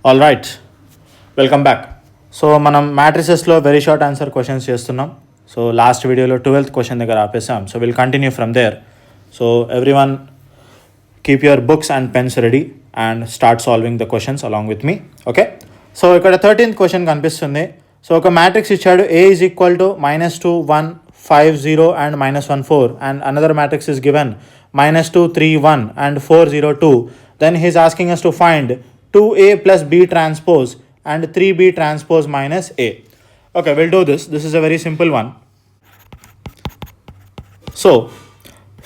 All right, welcome back. So మనం మ్యాట్రిసెస్లో very short answer questions చేస్తున్నాం. సో లాస్ట్ వీడియోలో 12th క్వశ్చన్ దగ్గర ఆపేసాం. So will continue from there. So everyone keep your books and pens ready and start solving the questions along with me. Okay, so ఇక్కడ 13th question కనిపిస్తుంది. So ఒక matrix ఇచ్చాడు, A is equal to -2 1 5 0 and -1 4, and another matrix is given -2 3 1 and 4 0 2. Then he is asking us to find 2A plus B transpose and 3B transpose minus A. Okay, we'll do this. This is a very simple one. So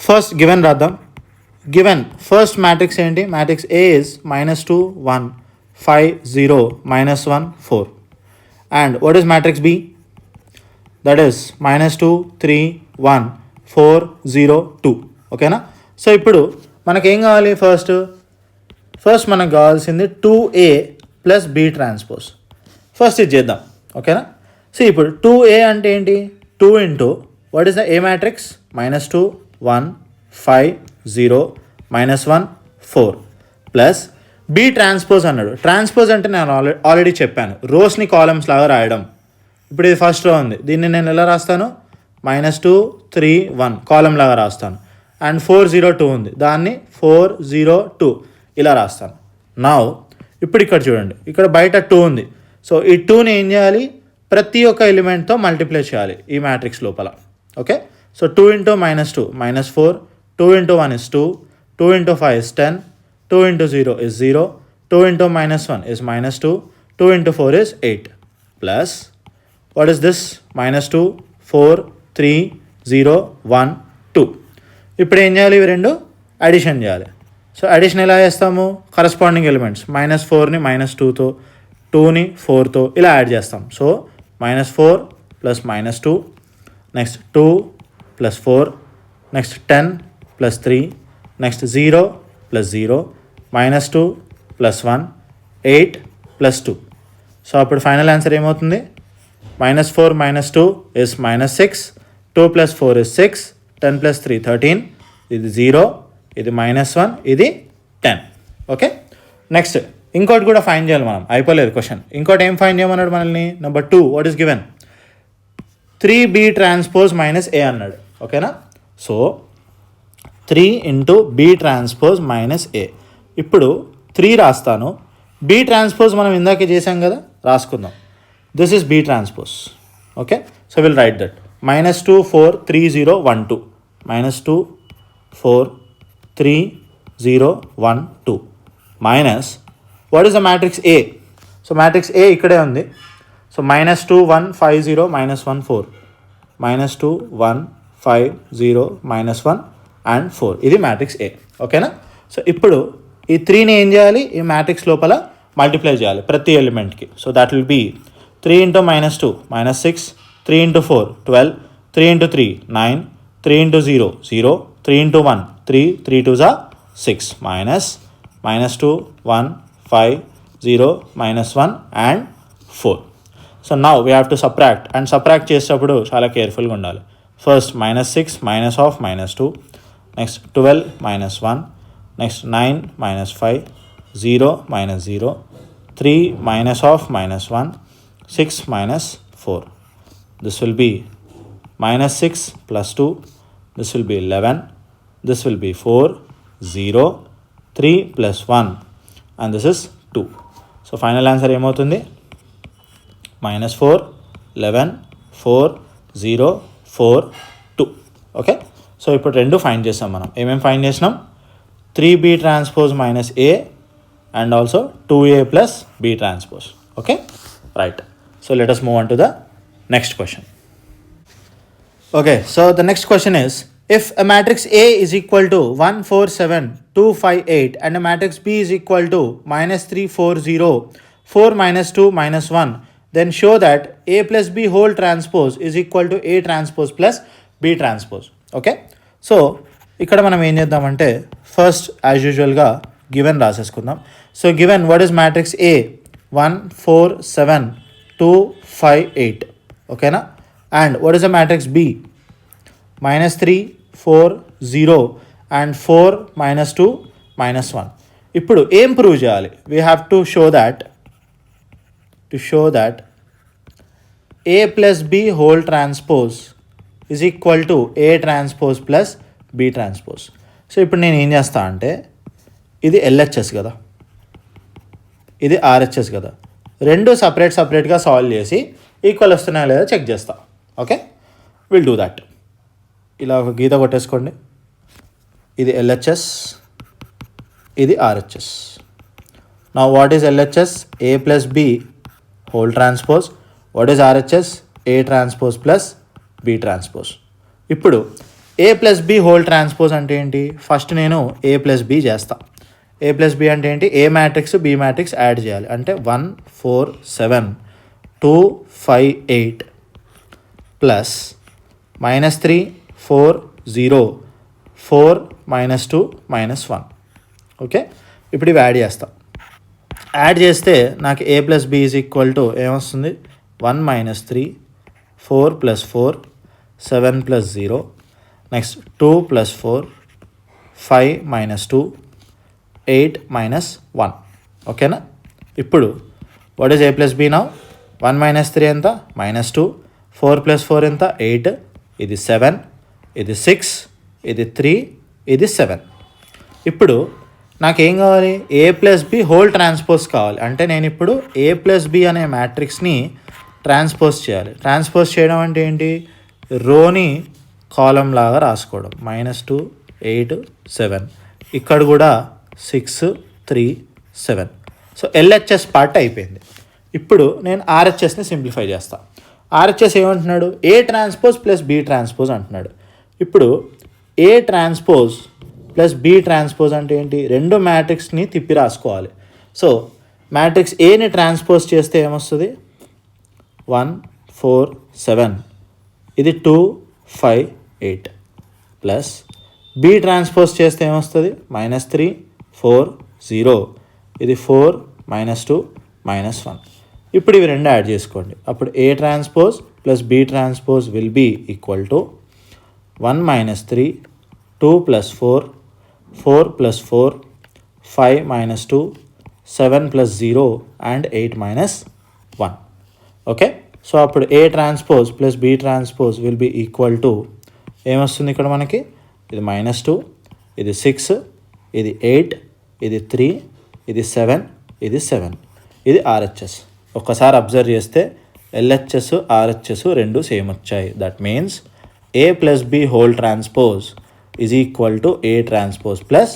first given radham, given first matrix enti, matrix A is -2 1 5 0 -1 4, and what is matrix B? That is -2 3 1 4 0 2. ఓకేనా? So ఇప్పుడు మనకేం కావాలి? First మనకు కావాల్సింది 2A plus B transpose. First ఇది చేద్దాం. ఓకేనా? So ఇప్పుడు 2A అంటే ఏంటి? 2 into what is the A matrix? -2 1 5 0 -1 4 plus B transpose అన్నాడు. ట్రాన్స్పోజ్ అంటే నేను ఆల్రెడీ చెప్పాను, రోస్ని కాలమ్స్ లాగా రాయడం. ఇప్పుడు ఇది ఫస్ట్ రో ఉంది, దీన్ని నేను ఎలా రాస్తాను? -2 3 1 కాలం లాగా రాస్తాను. అండ్ 4 0 2 ఉంది, దాన్ని 4 0 2 ఇలా రాస్తాను. నౌ ఇప్పుడు ఇక్కడ చూడండి, ఇక్కడ బయట 2 ఉంది. సో ఈ 2ని ఏం చేయాలి? ప్రతి ఒక్క ఎలిమెంట్తో మల్టిప్లై చేయాలి ఈ మ్యాట్రిక్స్ లోపల. Okay, so 2 into -2 -4, 2 into 1 is 2, 2 into 5 is 10, 2 into 0 is 0, 2 into -1 is -2, 2 into 4 is 8 plus what is this? -2 4 3 0 1 2. ఇప్పుడు ఏం చేయాలి? ఇవి రెండు అడిషన్ చేయాలి. సో అడిషన్ ఎలా చేస్తాము? కరస్పాండింగ్ ఎలిమెంట్స్ -4ని -2తో, 2ని 4తో ఇలా యాడ్ చేస్తాం. So -4 plus -2, next 2 plus 4, next 10 plus 3, next 0 plus 0, -2 plus 1, 8 plus 2. So అప్పుడు ఫైనల్ ఆన్సర్ ఏమవుతుంది? -4 -2 is -6, 2 plus 4 is 6, 10 plus 3 13, ఇది 0, ఇది -1, ఇది 10. ఓకే, నెక్స్ట్ ఇంకోటి కూడా ఫైండ్ చేయాలి మనం. అయిపోలేదు క్వశ్చన్. ఇంకోటి ఏం ఫైండ్ చేయమన్నాడు మనల్ని? Number 2 what is given? 3B transpose -A అన్నాడు. ఓకేనా? So 3 into B transpose -A. ఇప్పుడు 3 రాస్తాను. B ట్రాన్స్పోజ్ మనం ఇందాకే చేసాం కదా, రాసుకుందాం. This is B transpose. Okay, so we'll write that -2 4 3 0 1 2, -2 4 3 0 1 2 minus what is the matrix A? So matrix A ikkade undi. So -2 1 5 0 -1 4, -2 1 5 0 -1 and 4. ఇది matrix A. ఓకేనా? So ఇప్పుడు ఈ 3ని ఏం చేయాలి? ఈ మ్యాట్రిక్స్ లోపల మల్టిప్లై చేయాలి ప్రతి ఎలిమెంట్కి. So that will be 3 into -2 -6, 3 into 4 12, 3 into 3 9, 3 into 0 0, 3 into 1 3, 3 2s are 6 minus -2 1 5 0 -1 and 4. So now we have to subtract, and subtract చేసేటప్పుడు చాలా కేర్ఫుల్గా ఉండాలి. First -6 minus of -2, next 12 -1, next 9 -5, 0 -0, 3 minus of -1, 6 minus 4. This will be -6 plus 2. This will be 11. This will be 4 0 3 plus 1, and this is 2. So final answer ఏమవుతుంది? -4 11 4 0 4 2. Okay, so ఇప్పుడు రెండు find చేసాం మనం. ఏమేమి ఫైండ్ చేసినాం? 3B transpose -A and also 2A plus B transpose. Okay, right. So let us move on to the next question. Okay, so the next question is, if a matrix A is equal to 1 4 7 2 5 8 and a matrix B is equal to -3 4 0 4 -2 -1, then show that A plus B whole transpose is equal to A transpose plus B transpose. Okay, so ఇక్కడ మనం ఏం చేద్దామంటే first as యూజువల్గా given రాసేసుకుందాం. So given what is matrix A? 1 4 7 2 5 8. ఓకేనా? And what is the matrix B? -3 4 0 and 4 -2 -1. ఇప్పుడు ఏం prove చేయాలి? We have to show that to show that A plus B whole transpose is equal to A transpose plus B transpose. So ఇప్పుడు నేను ఏం చేస్తా అంటే ఇది LHS కదా, ఇది RHS కదా, రెండు సపరేట్గా సాల్వ్ చేసి ఈక్వల్ వస్తున్నాయా లేదా చెక్ చేస్తా. Okay, will do that. ఇలా ఒక గీత కొట్టేసుకోండి. ఇది LHS, ఇది RHS. Now what is LHS? A plus B whole transpose. What is RHS? A transpose plus B transpose. ఇప్పుడు A plus B whole transpose అంటే ఏంటి? ఫస్ట్ నేను A ప్లస్ B చేస్తా. A plus B అంటే ఏంటి? A matrix B matrix add చేయాలి. అంటే 1 4 7 2 5 8 plus -3 4 0 4 -2 -1. Okay, ఇప్పుడు ఇవి యాడ్ చేస్తాం. యాడ్ చేస్తే నాకు A plus B is equal to ఏమొస్తుంది? 1 -3 4 + 4 7 + 0, నెక్స్ట్ 2 + 4 5 -2 8 -1. ఓకేనా? ఇప్పుడు what is A plus B now? 1 -3 ఎంత? -2, 4 + 4 ఎంత? 8, ఇది 7, ఇది 6, ఇది 3, ఇది 7. ఇప్పుడు నాకేం కావాలి? A plus B whole transpose కావాలి. అంటే నేను ఇప్పుడు A ప్లస్ B అనే మ్యాట్రిక్స్ని ట్రాన్స్పోజ్ చేయాలి. ట్రాన్స్పోజ్ చేయడం అంటే ఏంటి? రోని కాలం లాగా రాసుకోవడం. -2 8 7, ఇక్కడ కూడా 6 3 7. సో LHS పార్ట్ అయిపోయింది. ఇప్పుడు నేను RHSని సింప్లిఫై చేస్తాను. RHS ఏమంటున్నాడు? A transpose plus B transpose అంటున్నాడు. ఇప్పుడు A transpose plus B transpose అంటే ఏంటి? రెండు మ్యాట్రిక్స్ని తిప్పి రాసుకోవాలి. సో మ్యాట్రిక్స్ Aని ట్రాన్స్పోజ్ చేస్తే ఏమొస్తుంది? 1 4 7, ఇది 2 5 8 ప్లస్ B ట్రాన్స్పోజ్ చేస్తే ఏమొస్తుంది? -3 4 0, ఇది 4 -2 -1. ఇప్పుడు ఇవి రెండు యాడ్ చేసుకోండి. అప్పుడు A transpose plus B transpose will be equal to 1 -3 2 + 4 4 + 4 5 -2 7 + 0 and 8 -1. Okay, so అప్పుడు A transpose plus B transpose will be equal to ఏమొస్తుంది ఇక్కడ మనకి? ఇది -2, ఇది 6, ఇది 8, ఇది 3, ఇది 7, ఇది 7. ఇది RHS. ఒక్కసారి అబ్జర్వ్ చేస్తే LHS RHS రెండు సేమ్ వచ్చాయి. That means A plus B whole transpose is equal to A transpose plus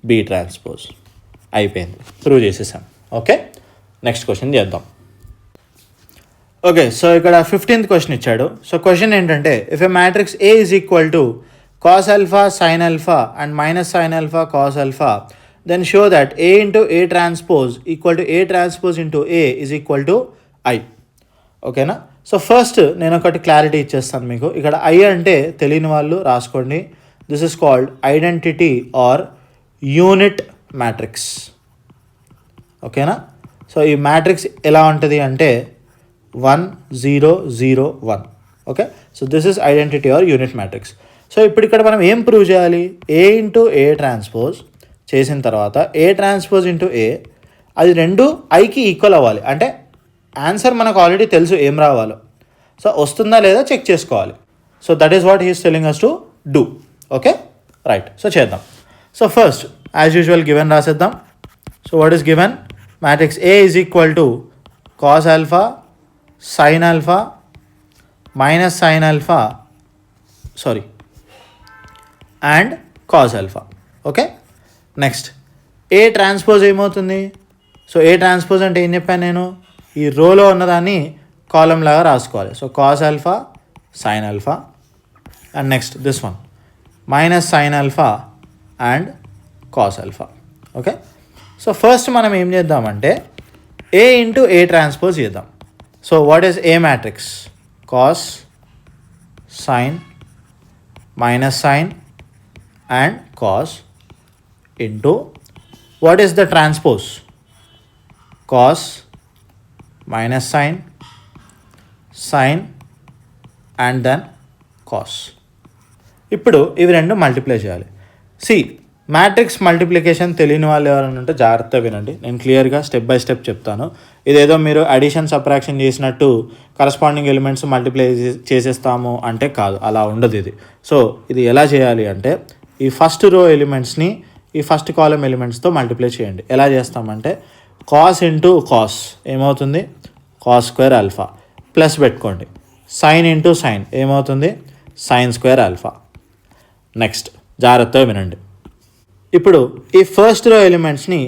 B transpose. అయిపోయింది, ప్రూవ్ చేసేసాం. ఓకే, నెక్స్ట్ క్వశ్చన్ చేద్దాం. ఓకే, సో ఇక్కడ 15th క్వశ్చన్ ఇచ్చాడు. సో క్వశ్చన్ ఏంటంటే, if a matrix A is equal to cos alpha sin alpha and minus sin alpha cos alpha, then show that A into A transpose equal to A transpose into A is equal to I. ఓకేనా? So first నేను ఒకటి clarity ఇచ్చేస్తాను మీకు. ఇక్కడ I అంటే తెలియని వాళ్ళు రాసుకోండి. This is called identity or unit matrix. ఓకేనా? సో ఈ మ్యాట్రిక్స్ ఎలా ఉంటుంది అంటే 1 0 0 1. Okay, so this is identity or unit matrix. So ఇప్పుడు ఇక్కడ మనం ఏం ప్రూవ్ చేయాలి? A ఇంటూ A ట్రాన్స్పోజ్ చేసిన తర్వాత A ట్రాన్స్పోజ్ ఇంటూ A, అది రెండు ఐకి ఈక్వల్ అవ్వాలి. అంటే ఆన్సర్ మనకు ఆల్రెడీ తెలుసు ఏం రావాలో. సో వస్తుందా లేదా చెక్ చేసుకోవాలి. So that is what he's telling us to do. Okay, right. So చేద్దాం. So first as usual given రాసేద్దాం. So what is given? Matrix A is equal to cos alpha sin alpha minus sin alpha and cos alpha. Okay, next A transpose ఏమవుతుంది? So A transpose అంటే ఏం చెప్పాను నేను? ఈ రోలో ఉన్నదాన్ని కాలం లాగా రాసుకోవాలి. So cos alpha sin alpha and next this one minus sin alpha and cos alpha. Okay, so first మనం ఏం చేద్దామంటే A ఇంటూ A ట్రాన్స్పోజ్ చేద్దాం. So what is A matrix? cos sin minus sin and cos into what is the transpose? Cos minus sin, sin and then cos. ఇప్పుడు ఇవి రెండు multiply చేయాలి. C matrix multiplication తెలియని వాళ్ళు ఎవరైనా ఉంటే జాగ్రత్తగా వినండి, నేను క్లియర్గా స్టెప్ బై స్టెప్ చెప్తాను. ఇదేదో మీరు అడిషన్ సబ్ట్రాక్షన్ చేసినట్టు కరస్పాండింగ్ ఎలిమెంట్స్ మల్టిప్లై చేసేస్తాము అంటే కాదు, అలా ఉండదు ఇది. సో ఇది ఎలా చేయాలి అంటే ఈ ఫస్ట్ రో ఎలిమెంట్స్ని ఈ ఫస్ట్ కాలం ఎలిమెంట్స్తో మల్టిప్లై చేయండి. ఎలా చేస్తామంటే కాస్ ఇంటూ కాస్ ఏమవుతుంది, కాస్ స్క్వేర్ ఆల్ఫా, ప్లస్ పెట్టుకోండి. సైన్ ఇంటూ సైన్ ఏమవుతుంది, సైన్ స్క్వేర్ ఆల్ఫా. నెక్స్ట్ జాగ్రత్తగా వినండి. ఇప్పుడు ఈ ఫస్ట్ రో ఎలిమెంట్స్ని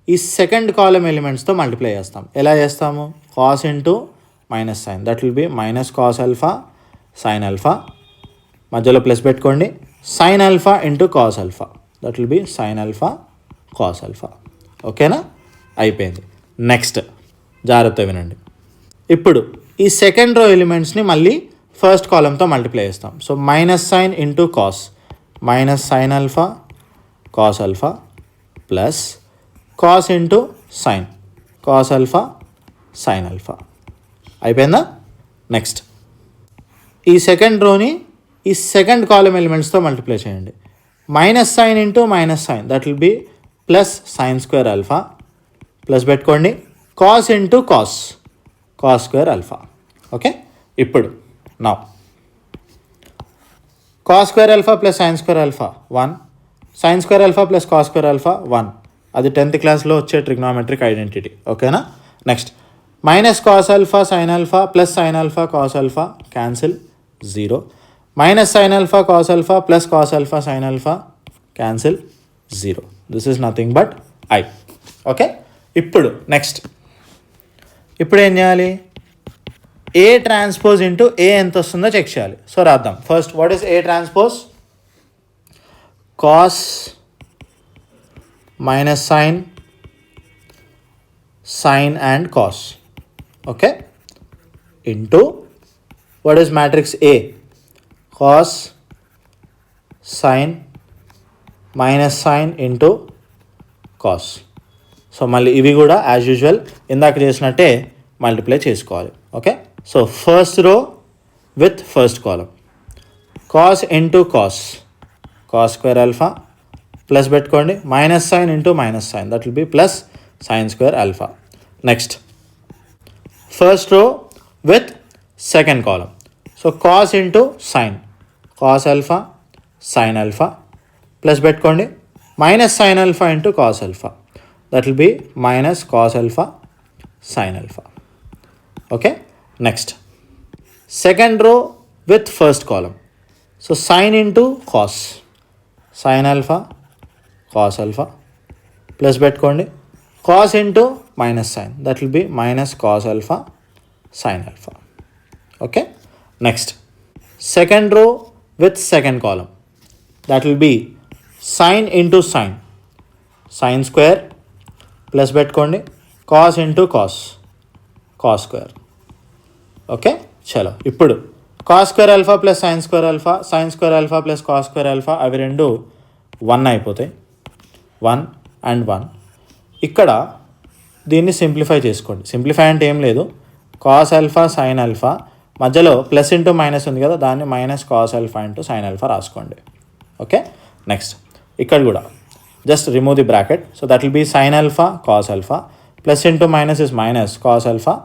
ఈ సెకండ్ కాలం ఎలిమెంట్స్తో మల్టిప్లై చేస్తాం. ఎలా చేస్తాము, cos into minus sine, that will be minus cos alpha sine alpha, మధ్యలో ప్లస్ పెట్టుకోండి. Sine alpha into cos alpha, that will be sine alpha cos alpha. ఓకేనా, అయిపోయింది. నెక్స్ట్ జాగ్రత్త వినండి. ఇప్పుడు ఈ సెకండ్ రో ఎలిమెంట్స్ని మళ్ళీ ఫస్ట్ కాలంతో మల్టిప్లై చేస్తాం. So minus sine into cos, minus sine alpha cos alpha, plus cos into sine, cos alpha sine alpha. అయిపోయిందా. నెక్స్ట్ ఈ సెకండ్ రోని ఈ సెకండ్ కాలం ఎలిమెంట్స్తో మల్టిప్లై చేయండి. Minus sine into minus sine, that will be plus sine square alpha, plus పెట్టుకోండి. Cos into cos, cos square alpha. Okay, ఇప్పుడు now cos square alpha plus sine square alpha 1, sine square alpha plus cos square alpha 1. అది 10th క్లాస్లో వచ్చే trigonometric identity. ఓకేనా. Next minus cos alpha sine alpha plus sine alpha cos alpha cancel 0. Minus sine alpha cos alpha plus cos alpha sine alpha cancel 0. This is nothing but I. Okay, ఇప్పుడు next ఇప్పుడు ఏం చేయాలి, ఏ transpose into ఏ ఎంత వస్తుందో check చేయాలి. So రాద్దాం. First what is A transpose, cos minus sine, sine and cos. Okay, into what is matrix A, cos sine minus sine into cos. So మళ్ళీ ఇవి కూడా యాజ్ యూజువల్ ఇందాక చేసినట్టే మల్టిప్లై చేసుకోవాలి. Okay, so first row with first column, cos into cos, cos square alpha, plus పెట్టుకోండి. Minus sine into minus sine, that will be plus sine square alpha. Next first row with second column, so cos into sine, cos alpha sine alpha, plus పెట్టుకోండి. Minus sine alpha into cos alpha, that will be minus cos alpha sine alpha. Okay, next second row with first column, so sine into cos, sine alpha cos alpha, plus పెట్టుకోండి. Cos into minus sine, that will be minus cos alpha sine alpha. Okay, next second row with second column, that will be sine into sine, sine square, plus పెట్టుకోండి. Cos into cos, cos square. Okay, చలో ఇప్పుడు cos square alpha plus sine square alpha, sign square alpha plus cos square alpha, అవి రెండు 1 అయిపోతాయి. 1 and 1. ఇక్కడ దీన్ని simplify చేసుకోండి. Simplify అంటే ఏం లేదు, కాస్ ఆల్ఫా సైన్ ఆల్ఫా మధ్యలో ప్లస్ ఇంటూ మైనస్ ఉంది కదా, దాన్ని minus cos alpha into sine alpha రాసుకోండి. ఓకే, నెక్స్ట్ ఇక్కడ కూడా just remove the bracket, so that will be sine alpha cos alpha, plus into minus is minus cos alpha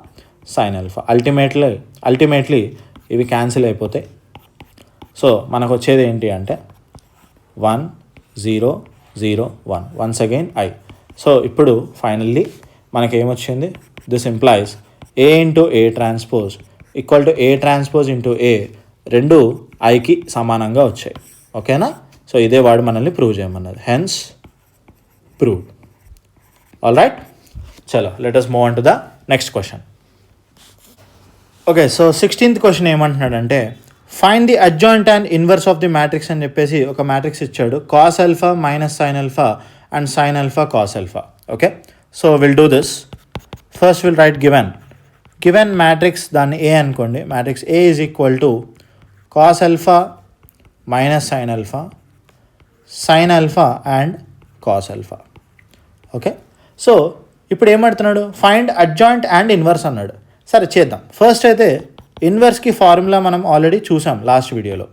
sine alpha. Ultimately ఇవి cancel అయిపోతాయి. So మనకు వచ్చేది ఏంటి అంటే 1 0 0 1, once again I. So ఇప్పుడు ఫైనల్లీ మనకి ఏమొచ్చింది, this implies A into A transpose equal to A transpose into A, రెండు ఐకి సమానంగా వచ్చాయి. ఓకేనా. సో ఇదే వాడు మనల్ని ప్రూవ్ చేయమన్నది, హెన్స్ ప్రూవ్డ్. ఆల్ రైట్, చలో let us move on to the next question. Okay, so 16th question ఏమంటున్నాడంటే find the adjoint and inverse of the matrix అని చెప్పేసి ఒక మ్యాట్రిక్స్ ఇచ్చాడు, cos alpha minus sine alpha and sine alpha cos alpha. Okay, so will do this. First will right given matrix, దాన్ని A అనుకోండి. Matrix A is equal to cos alpha minus sine alpha, sine alpha and cos alpha. Okay, so ఇప్పుడు ఏమంటున్నాడు, find adjoint and inverse అన్నాడు. సరే చేద్దాం. First అయితే ఇన్వర్స్కి formula మనం already చూసాం లాస్ట్ వీడియోలో.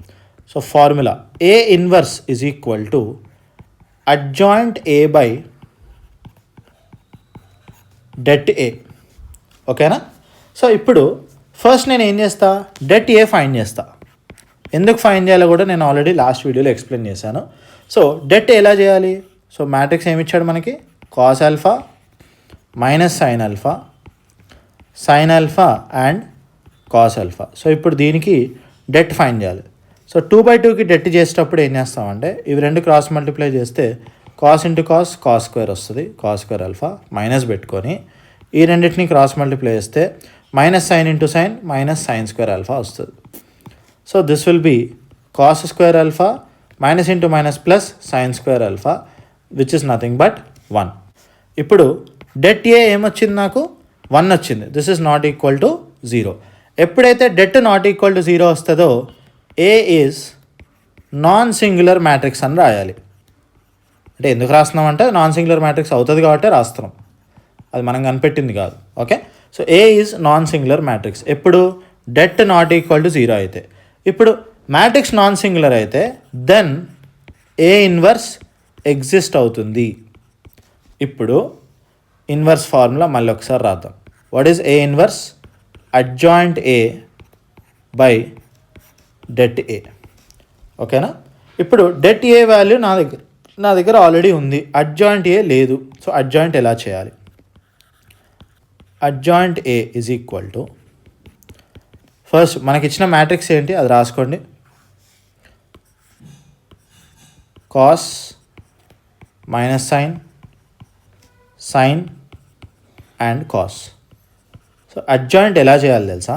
So formula A inverse is equal to adjoint A by det A. ఓకేనా? సో ఇప్పుడు ఫస్ట్ నేను ఏం చేస్తా, det A ఫైండ్ చేస్తా. ఎందుకు ఫైండ్ చేయాలో కూడా నేను ఆల్రెడీ లాస్ట్ వీడియోలో ఎక్స్ప్లెయిన్ చేశాను. సో det ఎలా చేయాలి? సో మ్యాట్రిక్స్ ఏమి ఇచ్చాడు మనకి, cos alpha minus sine alpha and cos alpha. So ఇప్పుడు దీనికి det ఫైండ్ చేయాలి. సో 2/2కి det చేసేటప్పుడు ఏం చేస్తామంటే ఇవి రెండు క్రాస్ మల్టిప్లై చేస్తే కాస్ ఇంటూ కాస్ స్క్వేర్ వస్తుంది, కాస్ స్క్వేర్ ఆల్ఫా మైనస్ పెట్టుకొని ఈ రెండింటిని క్రాస్ మల్టిప్లై చేస్తే minus sine into sine minus sine square alpha వస్తుంది. So this will be cos square alpha minus into minus plus sine square alpha which is nothing but 1. ఇప్పుడు det A ఏమొచ్చింది, నాకు 1 వచ్చింది. This is not equal to 0. ఎప్పుడైతే det not equal to 0 వస్తుందో A is non singular matrix అని రాయాలి. అంటే ఎందుకు రాస్తున్నామంటే నాన్ సింగులర్ మ్యాట్రిక్స్ అవుతుంది కాబట్టి రాస్తున్నాం, అది మనం కనిపెట్టింది కాదు. Okay, so A is non singular matrix ఎప్పుడు det నాట్ ఈక్వల్ టు 0 అయితే. ఇప్పుడు మ్యాట్రిక్స్ నాన్ సింగులర్ అయితే దెన్ A ఇన్వర్స్ ఎగ్జిస్ట్ అవుతుంది. ఇప్పుడు ఇన్వర్స్ ఫార్ములా మళ్ళీ ఒకసారి రాద్దాం. What is A inverse? Adjoint A by det A. ఓకేనా? ఇప్పుడు det A వాల్యూ నా దగ్గర ఆల్రెడీ ఉంది, అడ్జాయింట్ A లేదు. సో అడ్జాయింట్ ఎలా చేయాలి? Adjoint A is equal to, first మనకి ఇచ్చిన మ్యాట్రిక్స్ ఏంటి అది రాసుకోండి. Cos minus sine and cos. So adjoint ఎలా చేయాలి తెలుసా?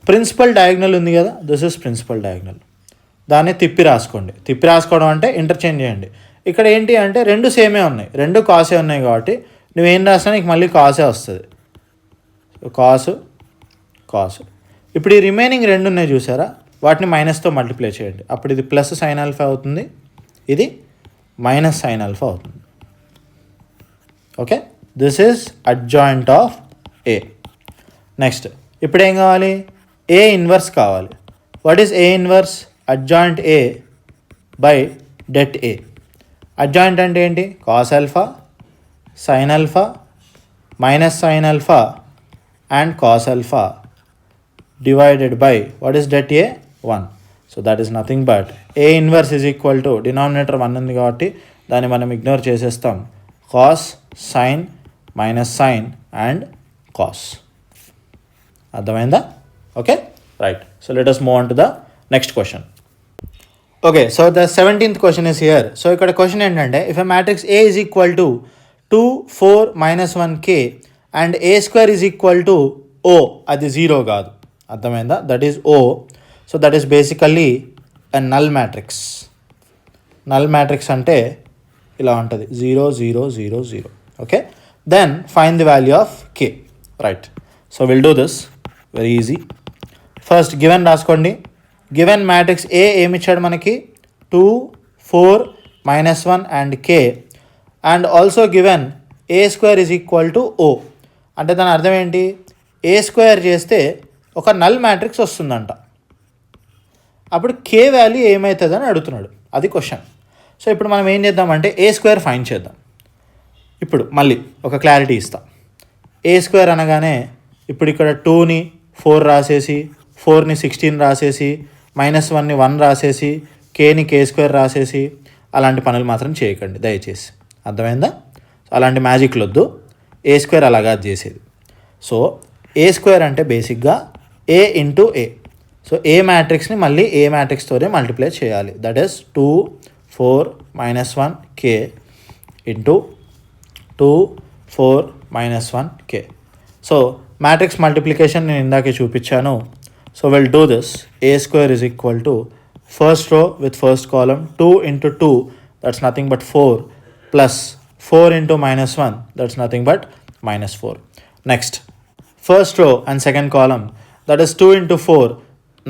ప్రిన్సిపల్ డయాగ్నల్ ఉంది కదా, దిస్ ఇస్ ప్రిన్సిపల్ డయాగ్నల్. దాన్ని తిప్పి రాసుకోండి. తిప్పి రాసుకోవడం అంటే ఇంటర్చేంజ్ చేయండి. ఇక్కడ ఏంటి అంటే రెండు సేమే ఉన్నాయి, రెండు కాసే ఉన్నాయి కాబట్టి నువ్వేం రాసినా నీకు మళ్ళీ కాసే వస్తుంది. కాసు. ఇప్పుడు ఈ రిమైనింగ్ రెండు ఉన్నాయి చూసారా, వాటిని మైనస్తో మల్టిప్లై చేయండి. అప్పుడు ఇది ప్లస్ సైన్ ఆల్ఫా అవుతుంది, ఇది మైనస్ సైన్ ఆల్ఫా అవుతుంది. Okay, this is adjoint of A. Next ఇప్పుడు ఏం కావాలి? A ఇన్వర్స్ కావాలి. What is A inverse? Adjoint A by det A. Adjoint అంటే ఏంటి? Cos alpha sine alpha minus sine alpha and cos alpha divided by what is det A? 1. So that is nothing but A inverse is equal to, denominator 1 ఉంది కాబట్టి దాన్ని మనం ignore చేసేస్తాం, cos sine minus sine and cos. అర్థమైందా? Okay, right. So let us move on to the next question. Okay, so the 17th question is here. So ఇక్కడ question ఏంటంటే, if a matrix A is equal to 2 4 -1k and A square is equal to O, అది 0 కాదు. అర్థమైందా? That is O. So that is basically a null matrix. Null matrix అంటే ఇలా ఉంటుంది, 0 0 0 0. Okay, then find the value of K. Right, so will do this very easy. First given రాసుకోండి. Given matrix A ఏమి ఇచ్చాడు మనకి? 2 4 -1 and K and also given A square is equal to O. అంటే దాని అర్థం ఏంటి? A స్క్వేర్ చేస్తే ఒక నల్ మ్యాట్రిక్స్ వస్తుందంట. అప్పుడు K వాల్యూ ఏమవుతుందని అడుగుతున్నాడు, అది క్వశ్చన్. సో ఇప్పుడు మనం ఏం చేద్దామంటే A స్క్వేర్ ఫైండ్ చేద్దాం. ఇప్పుడు మళ్ళీ ఒక క్లారిటీ ఇస్తాం. A స్క్వేర్ అనగానే ఇప్పుడు ఇక్కడ 2ని 4 రాసేసి 4ని 16 రాసేసి -1ని 1 రాసేసి Kని K స్క్వేర్ రాసేసి అలాంటి పనులు మాత్రం చేయకండి దయచేసి. అర్థమైందా? అలాంటి మ్యాజిక్లు వద్దు. A స్క్వేర్ అలాగా చేసేది. సో A స్క్వేర్ అంటే బేసిక్గా A into A. So A మ్యాట్రిక్స్ని మళ్ళీ A మ్యాట్రిక్స్తోనే మల్టిప్లై చేయాలి. That is 2 4 -1 K into 2 4 -1 K. So matrix multiplication నేను ఇందాకే చూపించాను. So will do this. A square is equal to first row with first column 2 into 2 that's nothing but 4 plus 4 into -1 that's nothing but -4. Next first రో and second column that is 2 into 4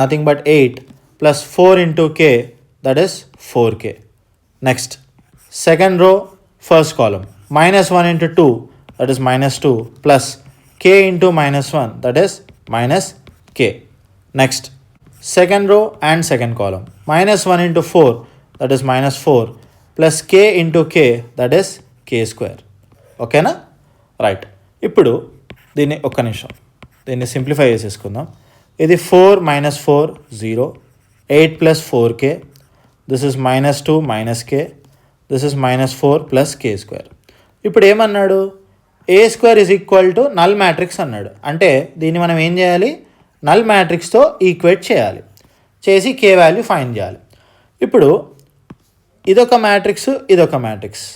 nothing but 8 plus 4 into K that is 4K. Next second row first column -1 into 2 that is -2 plus K into -1 that is -K. Next second row and second column -1 into 4 that is -4 plus K into K, that is k square. ఓకేనా? Right. ఇప్పుడు దీన్ని ఒక్క నిమిషం దీన్ని simplify చేసేసుకుందాం. ఇది 4 - 4 0, 8 + 4k, this is -2 - k, this is -4 + k square. ఇప్పుడు ఏమన్నాడు? A square is equal to null matrix అన్నాడు. అంటే దీన్ని మనం ఏం చేయాలి? నల్ మ్యాట్రిక్స్తో ఈక్వేట్ చేయాలి, చేసి కే వాల్యూ ఫైండ్ చేయాలి. ఇప్పుడు ఇదొక మ్యాట్రిక్స్, ఇదొక మ్యాట్రిక్స్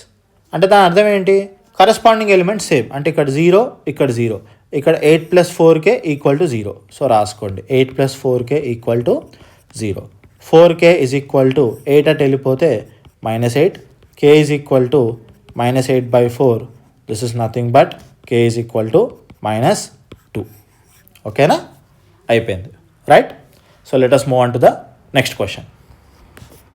అంటే దాని అర్థం ఏంటి? Corresponding element same. అంటే ఇక్కడ 0, ఇక్కడ 0, ఇక్కడ 8 + 4k = 0. సో రాసుకోండి, 8 + 4k = 0. 4k is equal to 8 అటు వెళ్ళిపోతే -8, k is equal to -8/4, this is nothing but k is equal to -2. ఓకేనా? అయిపోయింది. Right. So let us move on to the next question.